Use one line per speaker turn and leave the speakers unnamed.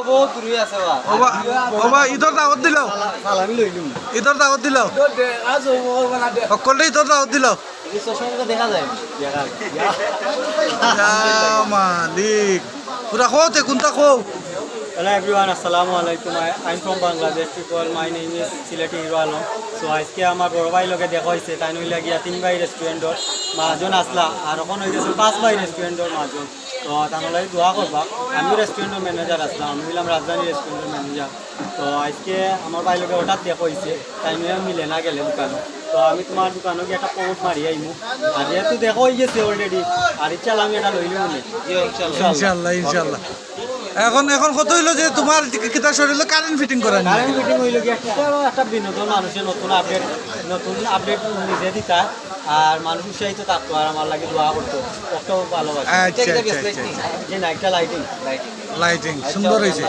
বহুত দূরে আছে বা
ওবা ঈদর দাওয়াত দিল
সালামি লইলুম
ঈদর দাওয়াত দিল
আজ
সকলে ঈদর দাওয়াত দিল
এই চশমাটা দেখা যায়
মালিক পুরা খোতে কোনটা খো
Hello everyone, Assalamu alaikum. I'm from Bangladesh people. My name is Silati Hero Alam. So আজকে আমার বড় ভাই লোকে দেখা হয়েছে তাই নইলে গিয়া 3 ভাই রেস্টুরেন্টর মাজন আসলা আর এখন হয়ে গেছে 5 ভাই রেস্টুরেন্টর মাজন তো তাহলে দোয়া করবা আমি রেস্টুরেন্টের ম্যানেজার আসলাম আমি হইলাম রাজধানী রেস্টুরেন্টের ম্যানেজার তো আজকে আমার ভাই লোকে হঠাৎ দেখা হয়েছে তাই নিয়ে মিলে না গেলে দোকানে তো আমি তোমার দোকানে গিয়ে একটা প্রমোট মারি আইমু আর যেহেতু দেখা হয়ে গেছে অলরেডি আর ইচ্ছা আমি এটা লইলে মনে
ইনশাআল্লাহ ইনশাআল্লাহ এখন এখন কত হইলো যে তোমার কিতা শরীরে কারেন্ট ফিটিং করা নি
কারেন্ট মিটিং হইল গিয়া একটা বিনোদন মানুষের নতুন আপডেট নিজে দিতা আর মানুষ উৎসাহিত থাকতো আর আমার লাগে দোয়া করতো কত ভালোবাসে
আচ্ছা আচ্ছা আচ্ছা
যে নাইটটা লাইটিং
লাইটিং সুন্দর হয়েছে